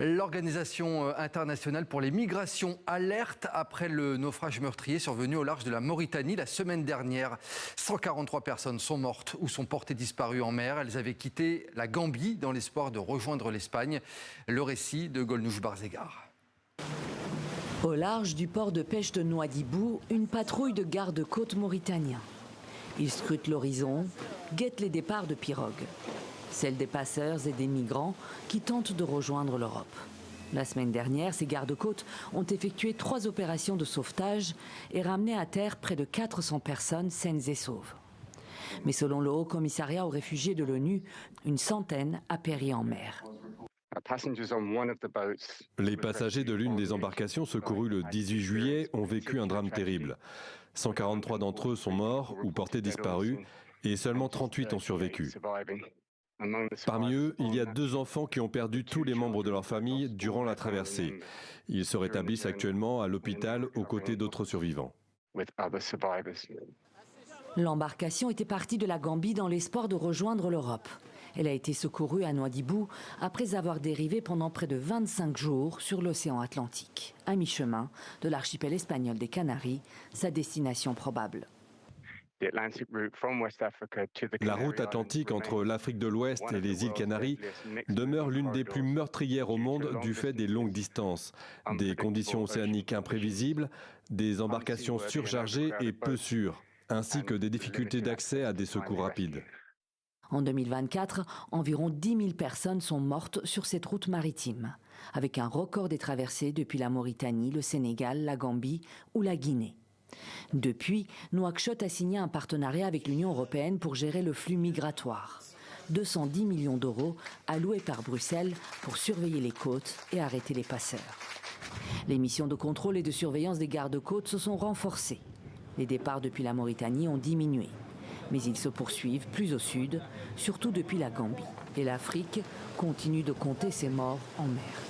L'Organisation internationale pour les migrations alerte après le naufrage meurtrier survenu au large de la Mauritanie la semaine dernière. 143 personnes sont mortes ou sont portées disparues en mer. Elles avaient quitté la Gambie dans l'espoir de rejoindre l'Espagne. Le récit de Golnouch Barzegar. Au large du port de pêche de Nouadhibou, une patrouille de gardes-côtes mauritaniens. Ils scrutent l'horizon, guettent les départs de pirogues. Celles des passeurs et des migrants qui tentent de rejoindre l'Europe. La semaine dernière, ces gardes-côtes ont effectué 3 opérations de sauvetage et ramené à terre près de 400 personnes saines et sauves. Mais selon le Haut Commissariat aux réfugiés de l'ONU, une centaine a péri en mer. Les passagers de l'une des embarcations secourues le 18 juillet ont vécu un drame terrible. 143 d'entre eux sont morts ou portés disparus et seulement 38 ont survécu. Parmi eux, il y a 2 enfants qui ont perdu tous les membres de leur famille durant la traversée. Ils se rétablissent actuellement à l'hôpital aux côtés d'autres survivants. L'embarcation était partie de la Gambie dans l'espoir de rejoindre l'Europe. Elle a été secourue à Nouadhibou après avoir dérivé pendant près de 25 jours sur l'océan Atlantique, à mi-chemin de l'archipel espagnol des Canaries, sa destination probable. La route atlantique entre l'Afrique de l'Ouest et les îles Canaries demeure l'une des plus meurtrières au monde du fait des longues distances, des conditions océaniques imprévisibles, des embarcations surchargées et peu sûres, ainsi que des difficultés d'accès à des secours rapides. En 2024, environ 10 000 personnes sont mortes sur cette route maritime, avec un record des traversées depuis la Mauritanie, le Sénégal, la Gambie ou la Guinée. Depuis, Nouakchott a signé un partenariat avec l'Union européenne pour gérer le flux migratoire. 210 millions d'euros alloués par Bruxelles pour surveiller les côtes et arrêter les passeurs. Les missions de contrôle et de surveillance des gardes-côtes se sont renforcées. Les départs depuis la Mauritanie ont diminué. Mais ils se poursuivent plus au sud, surtout depuis la Gambie. Et l'Afrique continue de compter ses morts en mer.